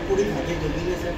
पूरी खाते जल्दी है सर।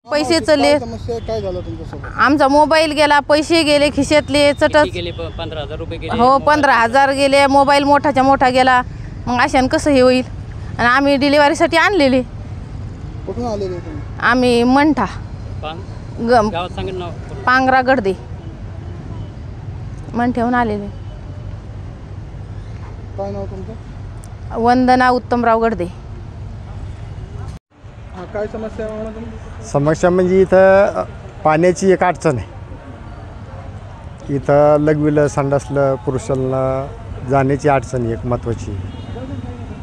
पैसे चले, काय झालं तुमच्यासोबत? आमचा मोबाईल गेला, पैसे गेले खिशातले, चटच गेले 15,000 रुपये गेले। हो 15,000 गेले, मोबाईल मोठाच्या मोठा गेला। मग अशाने कसं हे होईल? आणि आम्ही डिलिव्हरीसाठी आणलेले। कुठून आलेले तुम्ही? आम्ही मंठा गावात सांगेल नाव पांगरा गडदे मंठ्याहून आलेले। काय नाव तुमचं? वंदना उत्तमराव गडदे। काय समस्या आहे तुम्ही? समस्या म्हणजे इथं पाण्याची एक अडचण आहे। इथं लघवीला संडासलं पुरुषांना जाण्याची अडचण एक महत्त्वाची,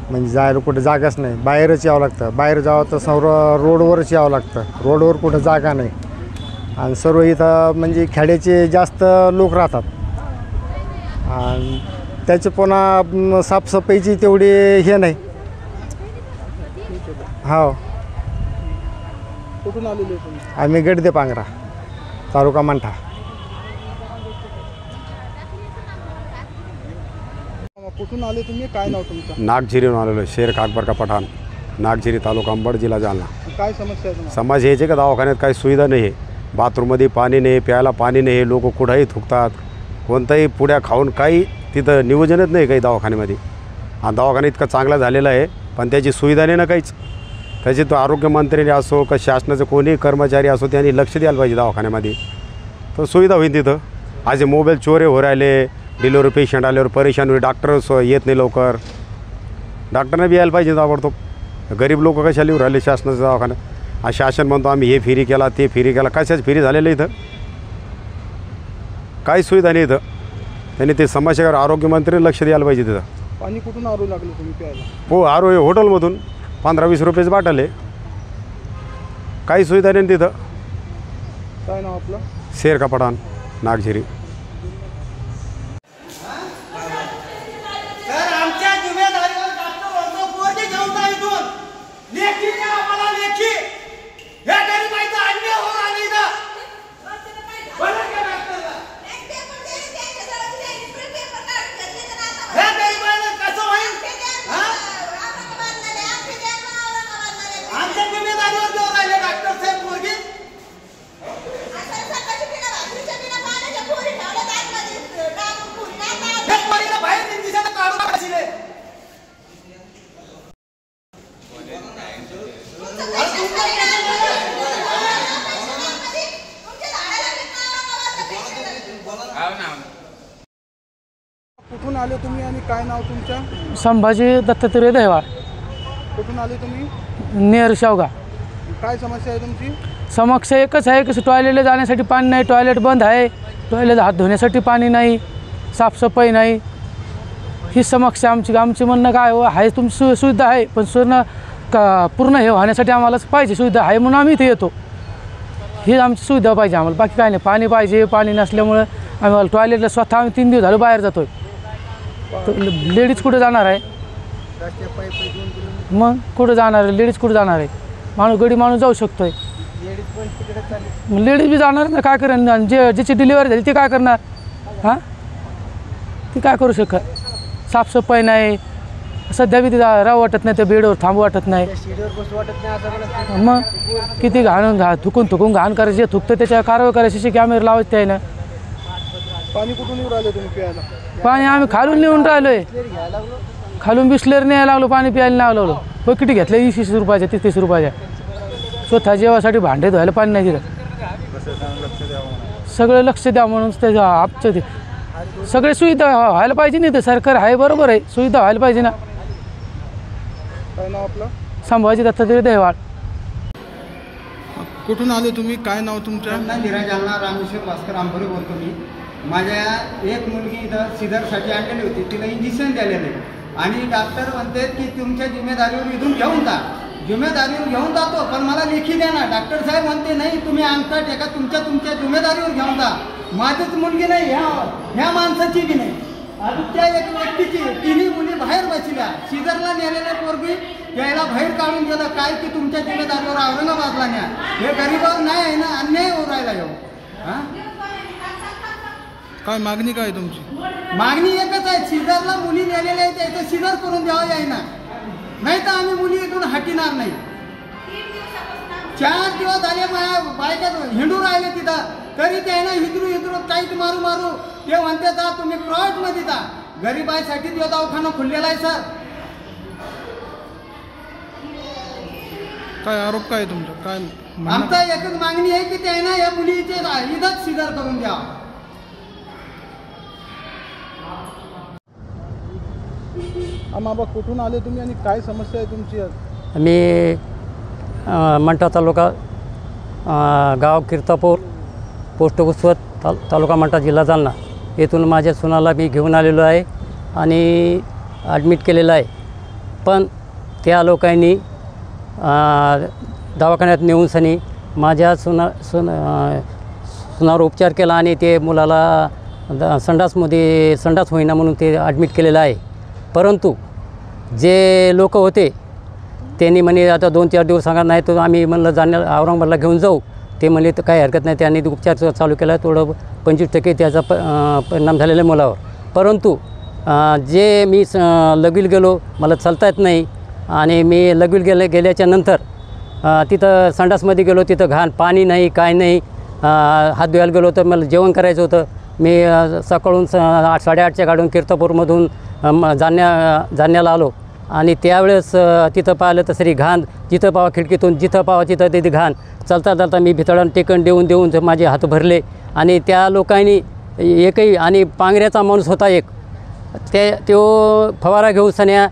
म्हणजे जायला कुठं जागाच नाही, बाहेरच यावं लागतं। बाहेर जावं तर सर्व रोडवरच यावं लागतं, रोडवर कुठं जागा नाही। आणि सर्व इथं म्हणजे खेड्याचे जास्त लोक राहतात आणि त्याचे पुन्हा साफसफाईची तेवढी हे नाही। हो कुठून आलेले तुम्ही? आम्ही गडदे पांगरा तालुका मंठा। कुठून आले तुम्ही? काय नाव तुमचं? नागझिरीहून आलेलो शेर अकबर का पठाण, नागझिरी तालुका अंबड जिल्हा जालना। काय समस्या आहे तुम्हाला? समाज हेचे का दवाखान्यात काही सुविधा नाही आहे, बाथरूममध्ये पाणी नाही, प्यायला पाणी नाही, लोक कुठंही थुकतात, कोणताही पुड्या खाऊन काही तिथं नियोजनच नाही काही दवाखान्यामध्ये। हा दवाखाना इतका चांगला झालेला आहे पण त्याची सुविधा नाही ना काहीच। त्याची तो आरोग्यमंत्र्यांनी असो का शासनाचं कोणी कर्मचारी असो त्यांनी लक्ष द्यायला पाहिजे दवाखान्यामध्ये, तर सुविधा होईल तिथं। आज मोबाईल चोरे हो राहिले, डिलिव्हरी पेशंट आल्यावर परेशान होईल, डॉक्टर येत नाही लवकर, डॉक्टरने बी यायला पाहिजे ताबडतोब। गरीब लोक कशा लिहून राहिले शासनाचं दवाखान्यात? शासन म्हणतो आम्ही हे फेरी केला ते फेरी केला, कशाच फेरी झालेलं इथं? काही सुविधा नाही इथं। त्यांनी ते समस्यावर आरोग्यमंत्र्यांनी लक्ष द्यायला पाहिजे तिथं। पाणी कुठून आणू लागले तुम्ही प्यायला? हो आरो हॉटेलमधून 15-20 रुपयाचं बाटल आहे, काही सुविधा नाही तिथं। काय नाव आपलं? शेर का पठाण, नागझिरी। कुठून आले तुम्ही आणि काय नाव तुमचं? संभाजी दत्तात्रय दहिवाळ। कुठून आले तुम्ही? नेर शेवगा। काय समस्या आहे तुमची? समस्या एकच आहे की टॉयलेटला जाण्यासाठी पाणी नाही, टॉयलेट बंद आहे, टॉयलेट हात धुण्यासाठी पाणी नाही, साफसफाई नाही, ही समस्या आमची। आमची म्हणणं काय आहे तुमची सुविधा आहे पण पूर्ण हे होण्यासाठी आम्हाला पाहिजे सुविधा आहे म्हणून आम्ही इथे येतो। ही आमची सुविधा पाहिजे आम्हाला, बाकी काय नाही। पाणी पाहिजे, पाणी नसल्यामुळं आम्ही टॉयलेटला स्वतः आम्ही 3 दिवस झालं बाहेर जातोय। लेडीज कुठे जाणार आहे? मग कुठं जाणार आहे लेडीज? कुठं जाणार आहे? माणूस गडी माणूस जाऊ शकतोय, लेडीज बी जाणार ना, काय करणार? ज्याची डिलिव्हरी झाली ते काय करणार? हां ती काय करू शकत? साफसफाई नाही, सध्या बी तिथं राहू वाटत नाही, त्या बेडवर थांबू वाटत नाही। मग किती थुकून घाण करायची, जे थुकतं त्याच्या कारवाई करायची, CC कॅमेरा लावायचे त्या ना। पाणी कुठून येऊ राहिले तुम्ही प्यायला? पाणी आम्ही खालून नेऊन राहिलोय, खालून बिस्लेर न्यायला लागलो, पाणी प्यायला नाही लागलो। बकेटी घेतल्या 20-30 रुपयाच्या, 30-30 रुपयाच्या। स्वतः जेवासाठी भांडे धुवायला पाणी नाही तिथं। सगळं लक्ष द्या म्हणून त्याच्या आमचं ते सगळे सुविधा व्हायला पाहिजे नाही, तर सरकार आहे बरोबर आहे, सुविधा व्हायला पाहिजे ना। काय नाव आपलं? संभाजी दत्तात्रय देवाळ. कुठून आले तुम्ही? काय नाव तुमचं? निराज जालना रामेश्वर भास्कर आंबोरे बोलतो मी. माझ्या एक मुलगी इथं सिझरसाठी आणलेली होती, तिला इंजेक्शन द्यालेलं आहे आणि डॉक्टर म्हणते की तुमच्या जिम्मेदारीवर इथून घेऊन जा. जिम्मेदारीवर घेऊन जातो, पण मला लेखी द्या ना. डॉक्टर साहेब म्हणते नाही, तुम्ही अंगठा टेका, तुमच्या जिम्मेदारीवर घेऊन जा. माझीच मुलगी नाही, ह्या माणसाची बी नाही. आता त्या एक व्यक्तीची तिन्ही मुली बाहेर बसल्या. सिझरला नेलेल्या पोरगी यायला बाहेर काढून गेलं. काय की तुमच्या जिम्मेदारीवर औरंगाबादला न्या. हे गरीबावर नाही आहे ना, अन्याय होऊ राहिला येऊ. हां, काय मागणी काय तुमची? मागणी एकच आहे, सिझरला मुली नेलेल्या आहेत त्याचं सिझर करून द्यावं यायना, नाही तर आम्ही मुली इथून हटणार नाही. 4 दिवस झाले माझ्या बायका हिंडू राहिले तिथं, तरी त्यानं हिदरू टाईट मारू ते म्हणते जा तुम्ही प्रायव्हेटमध्ये जा. गरीबाईसाठी तो दवाखाना खुललेला आहे सर. काय आरोप काय तुमचा? काय आमचा एकच मागणी आहे की त्यानं या मुलीचे इथंच सिझर करून द्या. बाबा कुठून आले तुम्ही आणि काय समस्या आहे तुमची? मी मंठा तालुका, गाव कीर्तापूर, पोस्ट उसवत, तालुका मंठा, जिल्हा जालना येथून माझ्या सुनाला मी घेऊन आलेलो आहे आणि ॲडमिट केलेलं आहे. पण त्या लोकांनी दवाखान्यात नेऊनसनी माझ्या सुनावर उपचार केला आणि ते मुलाला संडास होईना म्हणून ते ॲडमिट केलेलं आहे. परंतु जे लोक होते त्यांनी म्हणे आता 2-4 दिवस सांगा, नाही तर आम्ही म्हणलं औरंगाबादला घेऊन जाऊ. ते म्हणले तर काही हरकत नाही. त्यांनी उपचार चालू केला. थोडं 25% त्याचा परिणाम झालेला आहे मुलावर. परंतु जे मी लगील गेलो, मला चालता येत नाही आणि मी लगील गेल्याच्या नंतर तिथं संडासमध्ये गेलो, तिथं घाण पाणी नाही, काय नाही. हात धुवायला गेलो तर मला जेवण करायचं होतं. मी सकाळून 8-8:30च्या गाडून कीर्तपूरमधून जालन्याला आलो आणि त्यावेळेस तिथं पाहिलं तर सरी घाण, जिथं पावा खिडकीतून जिथं पावा तिथं तिथे घाण. चालता मी भितळानं टेकन देऊन माझे हात भरले आणि त्या लोकांनी एकही, आणि पांगऱ्याचा माणूस होता एक, तो फवारा घेऊन सन्या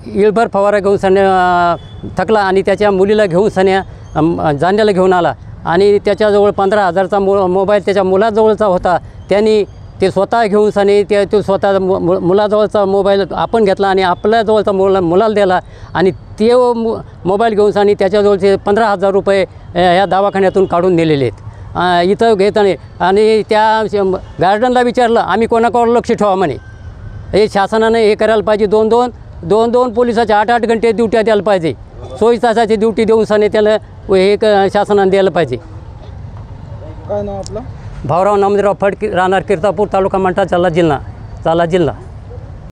इळभर फवारा घेऊन सन्या थकला आणि त्याच्या मुलीला घेऊन सन्या जालन्याला घेऊन आला आणि त्याच्याजवळ 15,000चा मोबाईल त्याच्या मुलाजवळचा होता. त्यांनी ते स्वतः घेऊन सनी तो स्वतः मुलाजवळचा मोबाईल आपण घेतला आणि आपल्याजवळचा मुलाला दिला आणि ते मोबाईल घेऊन सनी त्याच्याजवळचे 15,000 रुपये ह्या दवाखान्यातून काढून नेलेले आहेत इथं घेताना. आणि त्या गार्डनला विचारलं, आम्ही कोणाकोणाला लक्ष ठेवा म्हणे. हे शासनाने हे करायला पाहिजे. 2 पोलिसाच्या 8-8 घंटे ड्युट्या द्यायला पाहिजे. 24 तासाची ड्युटी देऊन सनी त्याला हे शासनाने द्यायला पाहिजे. काय नाव आपलं? भाऊराव नामदेवराव फड, राहणार कीर्तापूर, तालुका मंठा, जालना जिल्हा.